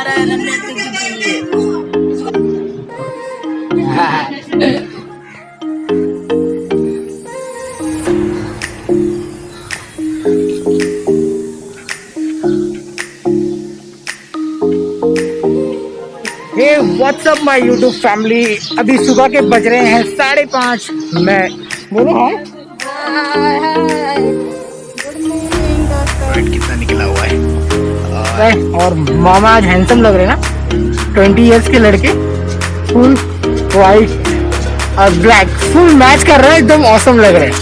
Hey what's up my YouTube family, अभी सुबह के बज रहे हैं 5:30। मैं बोलो हाँ कितना निकला हुआ है और मामा आज हैंडसम लग रहे हैं ना। 20 इयर्स के लड़के फुल वाइट और ब्लैक फुल मैच कर रहे हैं, एकदम ऑसम लग रहे हैं।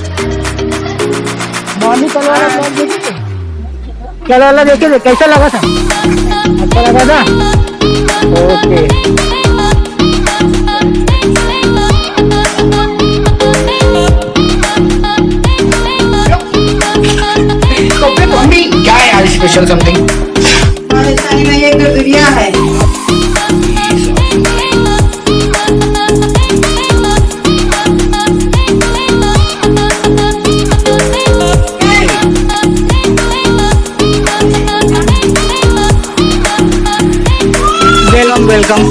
मॉर्निंग कल वाला ब्लॉग देखे थे? कल वाला देखे थे, कैसा लगा था? अच्छा लगा था। ओके मम्मी क्या है आज स्पेशल समथिंग? राजस्थानी में ये गगरिया है। वेलकम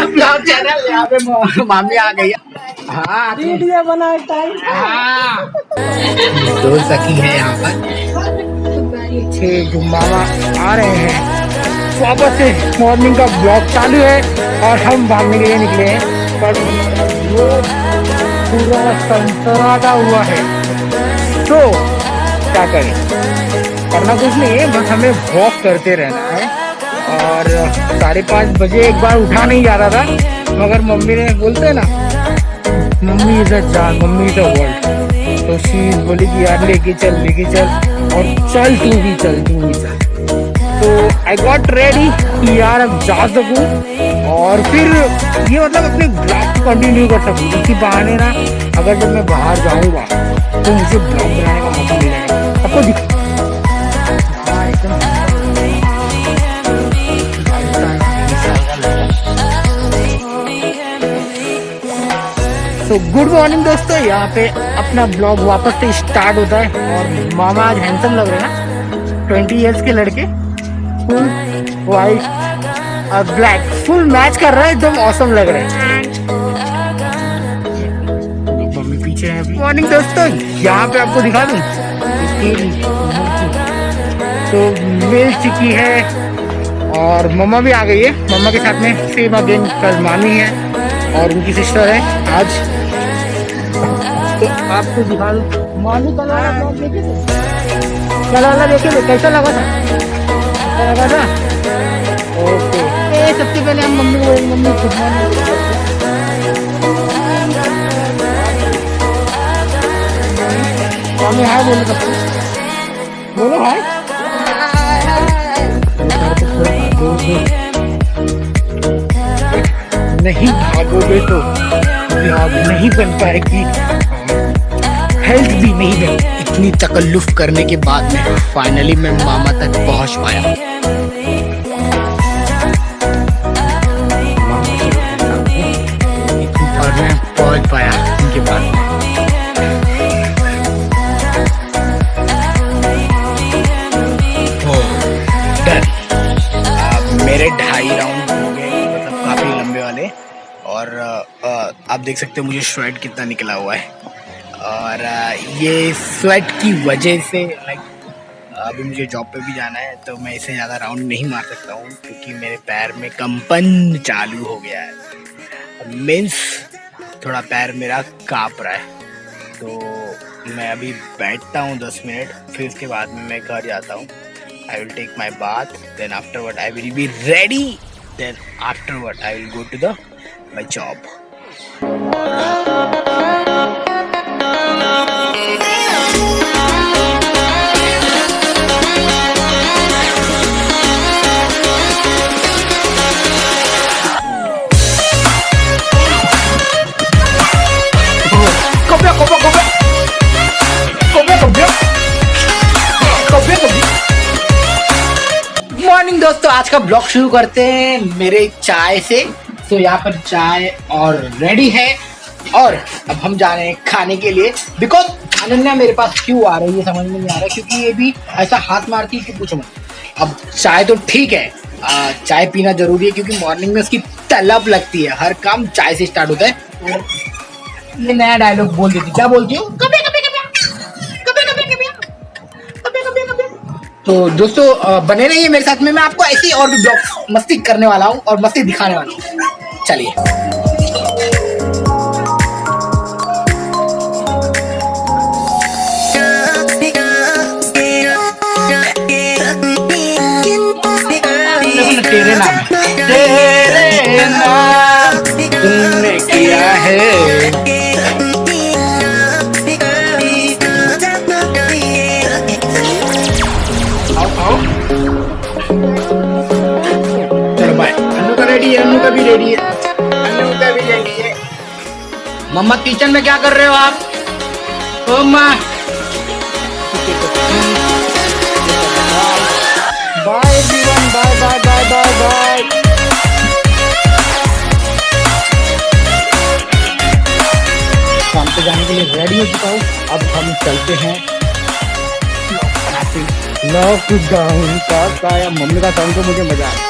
ब्लॉग चैनल यहाँ पे मामी आ गई। हाँ वीडियो बना टाइम। हाँ दो सखी है यहाँ पर। मामा आ रहे हैं वापस से। मॉर्निंग का ब्लॉग चालू है और हम भागने के लिए निकले हैं, पर वो पूरा सनसनाटा हुआ है। तो क्या करें, करना कुछ नहीं है, बस हमें वॉक करते रहना है। और 5:30 बजे एक बार उठा नहीं जा रहा था, मगर मम्मी ने बोलते ना, मम्मी इज अ जान, मम्मी इज अ वर्ल्ड। तो शी बोली कि यार लेके चल और चल तू भी चल। तो आई गॉट रेडी कि यार अब जा सकूं और फिर ये मतलब अपने ब्लॉग को कंटिन्यू कर सकूं। इसी बहाने ना अगर जब मैं बाहर जाऊंगा तो मुझे ब्लॉग बनाने का मौका मिलेगा। आपको तो गुड मॉर्निंग दोस्तों, यहाँ पे अपना ब्लॉग वापस से स्टार्ट होता है। और मामा आज हैंडसम लग रहे हैं ना। 20 इयर्स के लड़के फुल वाइट और ब्लैक फुल मैच कर रहे हैं, एकदम ऑसम लग रहे हैं। मम्मी पीछे है। मॉर्निंग दोस्तों, यहाँ पे आपको दिखा दूं तो मिल चुकी है और मम्मा भी आ गई है। मम्मा के साथ में सेम अगेन कल मामी है और उनकी सिस्टर है आज। तो आपको दिखा दूं, मामी कल वाला ब्लॉग देखे थे? कल वाला देखे थे, कैसा लगा था? अच्छा लगा था। ओके सबसे पहले हम मम्मी को मम्मी गुड मॉर्निंग। मम्मी हाय बोलो, सबको बोलो हाय। नहीं भागोगे तो ब्लॉग नहीं बन पाएगी, हेल्थ भी नहीं बन। इतनी तकल्लुफ करने के बाद में फाइनली मैं मामा तक पहुंच पाया। और मैं पहुंच पाया उनके पास। मेरे 2.5 राउंड हो गए, मतलब काफी लंबे वाले। और आप देख सकते हो मुझे स्वेट कितना निकला हुआ है। और ये स्वेट की वजह से लाइक अभी मुझे जॉब पे भी जाना है, तो मैं इसे ज़्यादा राउंड नहीं मार सकता हूँ क्योंकि मेरे पैर में कंपन चालू हो गया है। मीन्स थोड़ा पैर मेरा काँप रहा है। तो मैं अभी बैठता हूँ 10 मिनट, फिर उसके बाद में मैं घर जाता हूँ। I will take my bath, then afterward I will be ready, then afterward I will go to my job. Morning दोस्तों, आज का ब्लॉग शुरू करते हैं मेरे चाय से। तो यहाँ पर चाय और रेडी है और अब हम जा रहे हैं खाने के लिए, बिकॉज अनन्या मेरे पास क्यों आ रही है समझ में नहीं आ रहा, क्योंकि ये भी ऐसा हाथ मारती है कि पूछो मत। अब चाय तो ठीक है, चाय पीना जरूरी है क्योंकि मॉर्निंग में उसकी तलब लगती है, हर काम चाय से स्टार्ट होता है। और ये नया डायलॉग बोल देती, क्या बोलती हूँ, कभी कभी कभी कभी कभी कभी कभी कभी कभी। तो दोस्तों बने रहिए मेरे साथ में, मैं आपको ऐसी और भी ब्लॉग मस्ती करने वाला हूँ और मस्ती दिखाने वाला हूँ। चलिए तेरे नाम तुमने किया है। आओ चलो बाय। अन्नू का रेडी है, अन्नू का भी रेडी है, अन्नू का भी रेडी है। मम्मा किचन में क्या कर रहे हो आप? ओ माँ bye everyone, bye bye bye bye bye. काम पे जाने के लिए रेडी हो चुका हूँ, अब हम चलते हैं लॉकडाउन का या मम्मी का साउंड तो मुझे मजा आता है।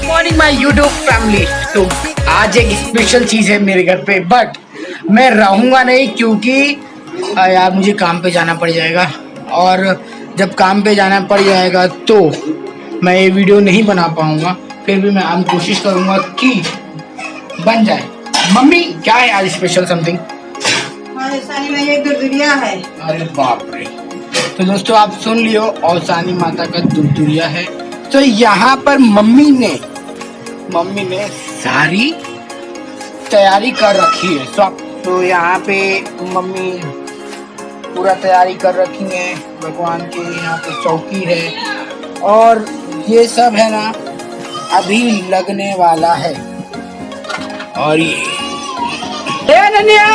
मॉर्निंग माय यूट्यूब फैमिली, तो आज एक स्पेशल चीज है मेरे घर पे, बट मैं रहूंगा नहीं क्योंकि यार मुझे काम पे जाना पड़ जाएगा, और जब काम पे जाना पड़ जाएगा तो मैं ये वीडियो नहीं बना पाऊंगा। फिर भी मैं आज कोशिश करूंगा कि बन जाए। मम्मी क्या है आज स्पेशल समथिंग? सानी में ये दुर्दुरिया है। अरे बाप रे, तो दोस्तों आप सुन लियो, और सानी माता का दुर्दुरिया है। तो यहाँ पर मम्मी ने सारी तैयारी कर रखी है सब। तो यहाँ पे मम्मी पूरा तैयारी कर रखी है, भगवान के यहाँ पे चौकी है और ये सब है ना अभी लगने वाला है। और ये नन्या,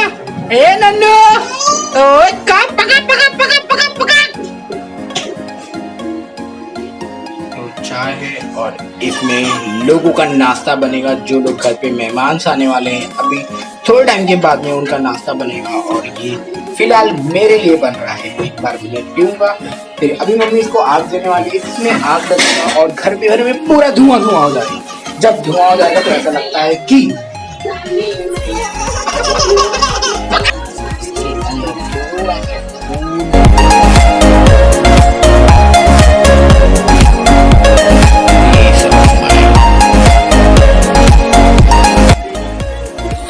नन्नू, ओए काम पकड़ पकड़ पकड़ पकड़ पकड़। तो चाय है और इसमें लोगों का नाश्ता बनेगा, जो लोग घर पे मेहमान आने वाले हैं। अभी थोड़े टाइम के बाद में उनका नाश्ता बनेगा, और ये फिलहाल मेरे लिए बन रहा है। एक बार मैं पीऊंगा, फिर अभी मम्मी इसको आग देने वाली है, इसमें आग लगेगा और घर पे में पूरा धुआं धुआं हो जाएगा। जब धुआं हो जाएगा तो ऐसा लगता है कि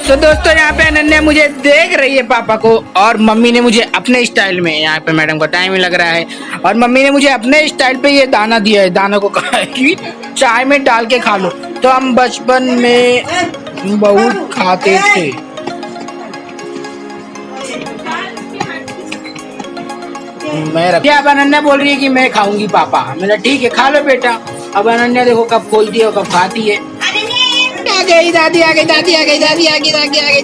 तो दोस्तों यहाँ पे अनन्या मुझे देख रही है पापा को, और मम्मी ने मुझे अपने स्टाइल में, यहाँ पे मैडम का टाइम ही लग रहा है, और मम्मी ने मुझे अपने स्टाइल पे ये दाना दिया है। दाना को कहा है कि चाय में डाल के खा लो। तो हम बचपन में बहुत खाते थे। अब अनन्या बोल रही है कि मैं खाऊंगी पापा। मैंने ठीक है खा लो बेटा। अब अनन्या देखो कब खोलती है और कब खाती है। आ गई दादी, आ गई दादी, आ गई दादी, आ गई दादी, आ गई।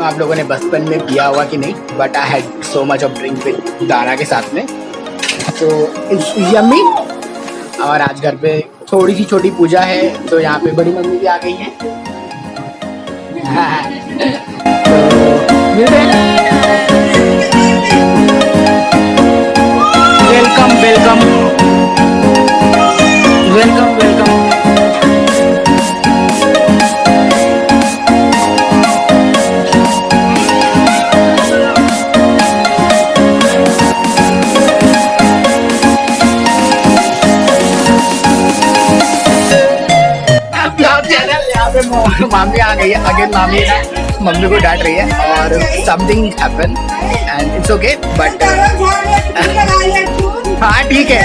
आप लोगों ने बचपन में पिया हुआ कि नहीं, but I had so much of drink with दाना के साथ में, तो इट्स यम्मी। और आज घर पे थोड़ी सी छोटी पूजा है, तो यहाँ पे बड़ी मम्मी भी आ गई है। Welcome welcome welcome welcome. मामी आ गई है अगेन। मामी ना मम्मी को डांट रही है और something happen and it's okay, but हाँ ठीक है।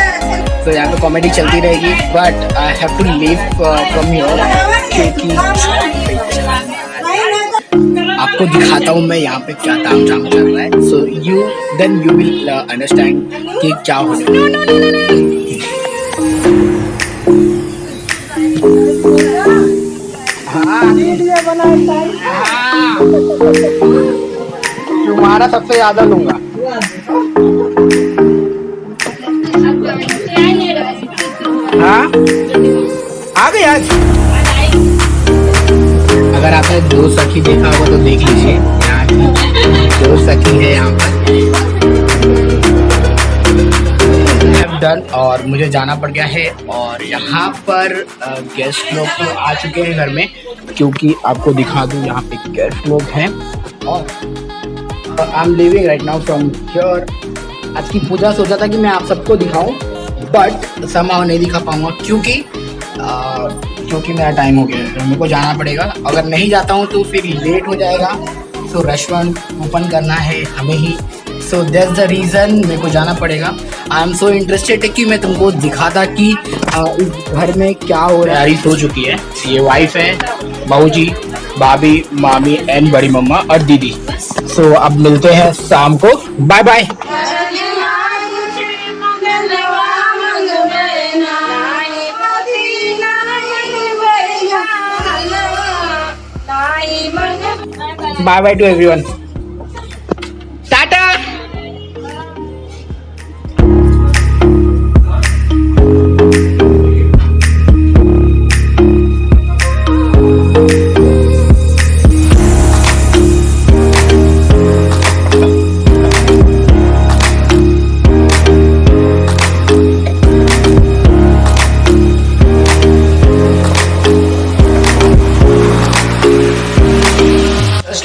तो यहाँ पे कॉमेडी चलती रहेगी, but I have to leave from here क्योंकि आपको दिखाता हूँ मैं यहाँ पे क्या तामझाम चल रहा है। So then you will understand कि क्या हो रहा है। तुम्हारा सबसे ज्यादा लूंगा। हाँ आ गई आज। अगर अगर आपने दो सखी देखा होगा तो देख लीजिए, यहाँ की दो सखी है यहाँ पर। डन और मुझे जाना पड़ गया है। और यहाँ पर गेस्ट लोग तो आ चुके हैं घर में, क्योंकि आपको दिखा दूँ यहाँ पे गेस्ट लोग हैं। और I am living right now from here. आज की पूजा सोचा था कि मैं आप सबको दिखाऊं, बट समाव नहीं दिखा पाऊंगा, क्योंकि मेरा टाइम हो गया है, मेरे को जाना पड़ेगा। अगर नहीं जाता हूँ तो फिर लेट हो जाएगा। सो रेस्टोरेंट ओपन करना है हमें ही, सो दैट्स द रीज़न मेरे को जाना पड़ेगा। आई एम सो इंटरेस्टेड कि मैं तुमको दिखाता कि इस घर में क्या हो रहा है। तैयारी हो चुकी है, ये वाइफ है, बहूजी, भाभी, मामी एंड बड़ी मम्मा और दीदी। सो अब मिलते हैं शाम को, bye bye. Bye bye to everyone, tata.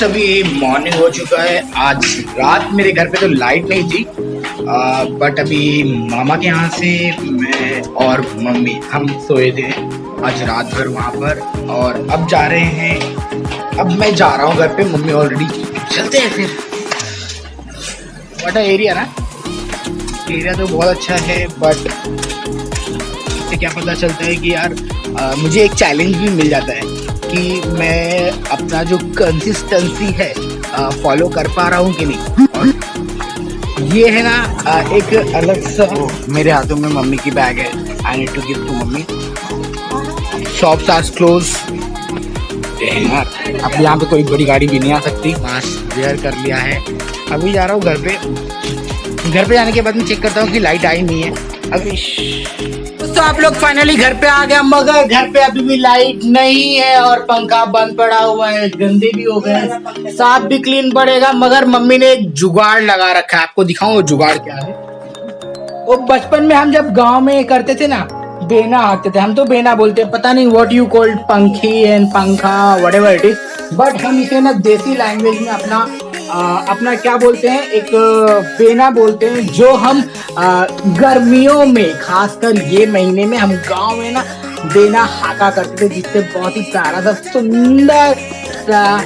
अभी मॉर्निंग हो चुका है। आज रात मेरे घर पे तो लाइट नहीं थी, बट अभी मामा के यहाँ से मैं और मम्मी हम सोए थे आज रात भर वहाँ पर। और अब जा रहे हैं, अब मैं जा रहा हूँ घर पे, मम्मी ऑलरेडी। चलते हैं फिर। व्हाट एरिया ना, एरिया तो बहुत अच्छा है, बट इससे क्या पता चलता है कि यार मुझे एक चैलेंज भी मिल जाता है कि मैं अपना जो कंसिस्टेंसी है फॉलो कर पा रहा हूँ कि नहीं। और ये है ना एक अलग सा। मेरे हाथों में मम्मी की बैग है, I need to give to mummy. Shops are close. अब यहाँ पे कोई बड़ी गाड़ी भी नहीं आ सकती। मास्क वेयर कर लिया है, अभी जा रहा हूँ घर पे। घर पे जाने के बाद मैं चेक करता हूँ कि लाइट आई नहीं है अभी। तो आप लोग फाइनली घर पे आ गया, मगर घर पे अभी भी लाइट नहीं है और पंखा बंद पड़ा हुआ है, गंदे भी हो गए, साफ भी क्लीन पड़ेगा। मगर मम्मी ने एक जुगाड़ लगा रखा है, आपको दिखाऊं वो जुगाड़ क्या है। वो बचपन में हम जब गांव में करते थे ना, बेना आते थे, हम तो बेना बोलते हैं, पता नहीं व्हाट यू कॉल्ड, पंखी एंड पंखा व्हाटएवर इट इज, बट हम इसे ना देसी लैंग्वेज में अपना क्या बोलते हैं, एक बेना बोलते हैं, जो हम गर्मियों में, खासकर ये महीने में हम गांव में ना बेना हाका करते थे, जिससे बहुत ही प्यारा सा सुंदर सा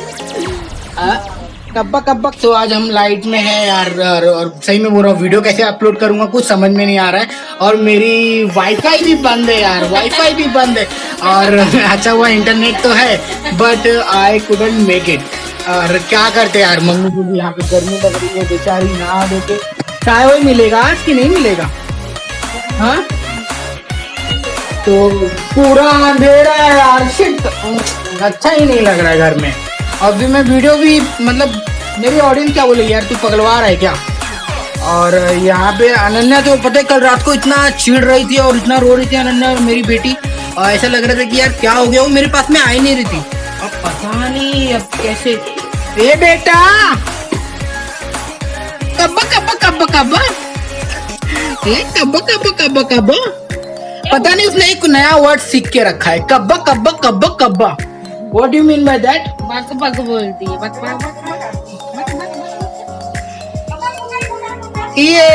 कब्बा कब्बा। तो आज हम लाइट में है यार, और सही में बोल रहा हूँ, वीडियो कैसे अपलोड करूंगा कुछ समझ में नहीं आ रहा है। और मेरी वाईफाई भी बंद है यार, वाईफाई भी बंद है, और अच्छा हुआ इंटरनेट तो है, but I couldn't make it. और क्या करते यार, मम्मी को भी यहाँ पे गर्मी लग रही है, बेचारी नहा देके। चाय वही मिलेगा आज कि नहीं मिलेगा? हाँ, तो पूरा अंधेरा है यार, शिट, अच्छा ही नहीं लग रहा है घर में। अभी मैं वीडियो भी, मतलब मेरी ऑडियंस क्या बोलेगी यार, तू पगलवा रहा है क्या? और यहाँ पे अनन्या तो पता है कल रात को इतना चिढ़ रही थी और इतना रो रही थी अनन्या और मेरी बेटी, और ऐसा लग रहा था कि यार क्या हो गया, वो मेरे पास में आई नहीं रही थी। अब पता नहीं अब कैसे। ए बेटा, कब्बा कब्बा कब्बा कब्बा, ए कब्बा कब्बा कब्बा कब्बा, पता नहीं उसने एक नया वर्ड सीख के रखा है, कब्बा कब्बा कब्बा कब्बा। What do you mean by that? बक बक बोलती है, बक बक बक। ये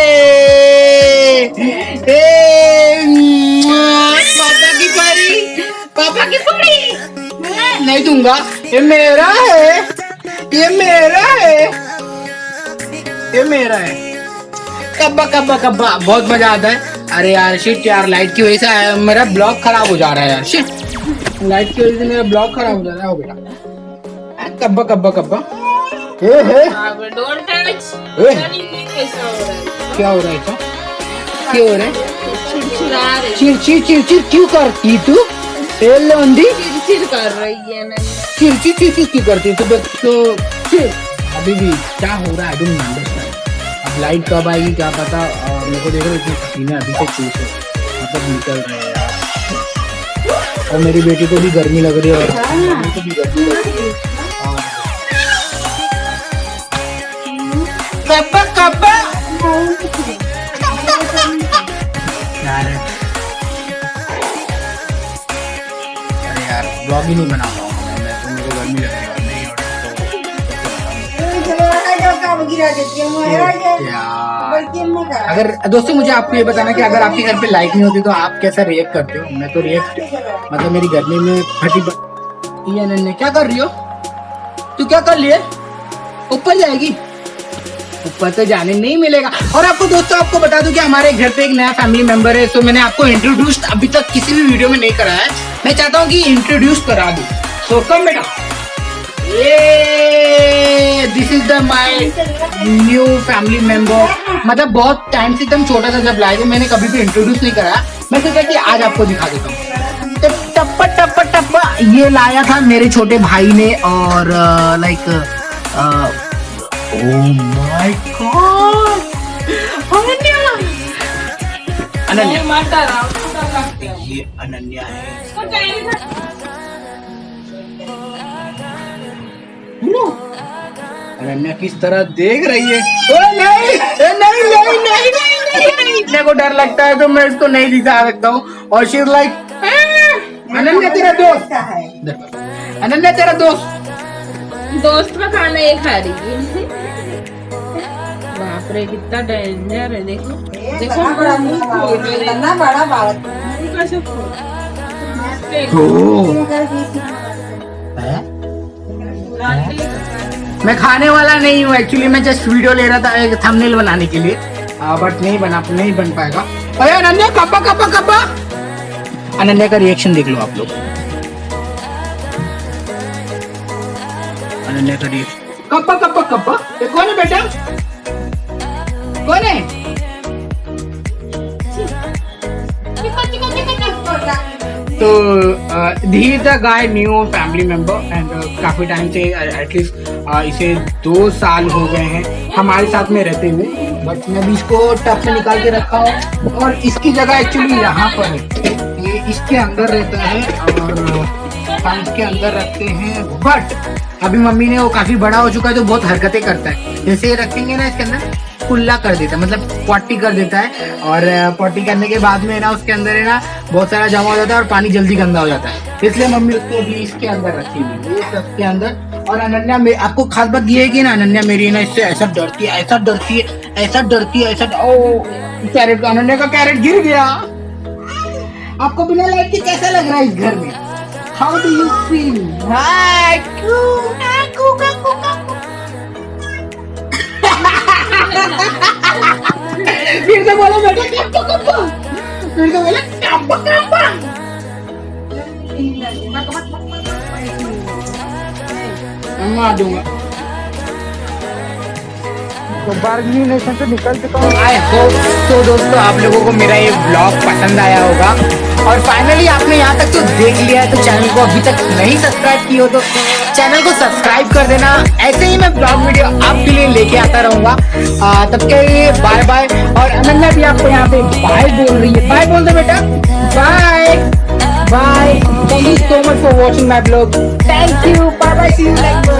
पापा की परी, पापा की परी नहीं दूंगा, ये मेरा है, ये मेरा है, ये मेरा है। कब्बा कब्बा कब्बा बहुत मजा आता है। अरे यार शिट यार, लाइट की वजह से मेरा ब्लॉग खराब हो जा रहा है यार, शिट, लाइट की वजह से मेरा ब्लॉग खराब हो जा रहा है। हो बेटा, कब्बा कब्बा कब्बा, डोंट टच। क्या हो रहा है? क्या हो रहा है? चिड़चिड़ा रही, चिड़चिड़ चिड़चिड़ क्यों करती तू? तेल लौंडी चिड़चिड़ कर रही है ना, चिड़चिड़ चिड़चिड़ क्यों करती है? तो फिर अभी भी क्या हो रहा है? Don't understand. अब लाइट कब आएगी क्या पता। मेरे को देखो इतने पसीने अभी से चूस है, मतलब निकल रहे हैं यार। और मेरी बेटी को भी गर्मी लग रही है और मम्मी को भी गर्मी लग रही है। अरे यार ब्लॉग ही नहीं बना पाऊंगा मैं तो, मेरे को गर्मी लग रही है और नहीं गिरा देती हूँ यार। अगर दोस्तों मुझे आपको ये बताना कि अगर आपके घर पे लाइट नहीं होती तो आप कैसा रिएक्ट करते हो? मैं तो रिएक्ट मतलब मेरी गर्मी में ये अनन्या क्या कर रही हो? तू क्या कर लिए? ऊपर जाएगी? ऊपर तो जाने नहीं मिलेगा। और आपको दोस्तों आपको बता दूं कि हमारे घर पे एक नया फैमिली मेंबर है, तो मैंने आपको इंट्रोड्यूस अभी तक किसी भी वीडियो में नहीं कराया है, मैं चाहता हूँ कि इंट्रोड्यूस करा दूं। सो कम बेटा, ये this is the my new family member. मतलब बहुत टाइम से एकदम छोटा सा जब लाए थे, मैंने कभी भी इंट्रोड्यूस नहीं कराया, मैं सोचा कि आज आपको दिखा देता हूँ। तो टप्पा टप्पा टप्पा ये लाया था मेरे छोटे भाई ने, और like oh my God Ananya, माता राम लगती है। ये अनन्या है। अनन्या किस तरह देख रही है। ओ नहीं नहीं नहीं नहीं नहीं, इतने को डर लगता है तो मैं इसको नहीं दिखा सकता हूँ। और शी इज लाइक अनन्या तेरा दोस्त है। अनन्या तेरा दोस्त का खाना ये खा रही है। बाप रे कितना डेंजर है, देखो देखो इतना बड़ा बात कैसे फूल। है? मैं खाने वाला नहीं हूँ एक्चुअली, मैं जस्ट वीडियो ले रहा था एक थंबनेल बनाने के लिए, बट नहीं बन पाएगा। अरे Ananya kappa kappa kappa, Ananya का रिएक्शन देख लो आप लोग। अनन्या का रिएक्शन कप्पा कप्पा कप्पा, ये कौन है बेटा? कौन है? तो धी is the guy new family member and काफी टाइम से एटलीस्ट इसे 2 साल हो गए हैं हमारे साथ में रहते हुए, बट मैं भी इसको टप में निकाल के रखा हूँ और इसकी जगह एक्चुअली यहाँ पर है। ये इसके अंदर रहता है और हम इसके अंदर रखते हैं, बट अभी मम्मी ने वो काफी बड़ा हो चुका है तो बहुत हरकतें करता है। जैसे ये रखेंगे ना इसके अंदर कुल्ला कर देता है, मतलब पॉटी कर देता है, और पॉटी करने के बाद में ना उसके अंदर है ना बहुत सारा जमा हो जाता है और पानी जल्दी गंदा हो जाता है, इसलिए मम्मी उसको भी इसके अंदर रखी हुई है, ये सबके अंदर। और अनन्या में आपको खास बात ये है कि ना अनन्या मेरी ना इससे ऐसा डरती है, ऐसा डरती है, ऐसा डरती है, ऐसा ओ कैरेट का, अनन्या का कैरेट गिर गया। आपको बिना लाइट के कैसा लग रहा है इस घर में? How do you feel? फिर से बोलो बेटा कप्पा कप्पा, फिर से बोलो कप्पा कप्पा। मैं आ दूंगा तो बार्गेनिंग नेशन से निकल चुका हूँ। आई होप तो दोस्तों आप लोगों को मेरा ये ब्लॉग पसंद आया होगा, और फाइनली आपने यहाँ तक तो देख लिया है, तो चैनल को अभी तक नहीं सब्सक्राइब की हो तो चैनल को सब्सक्राइब कर देना। ऐसे ही मैं ब्लॉग वीडियो आपके लिए लेके आता रहूंगा। तब के लिए बाय बाय। और अनन्या भी आपको यहाँ पे बाय बोल रही है, बाय बोल दो बेटा, bye bye. Thank you so much for watching my blog, thank you, bye bye, see you next.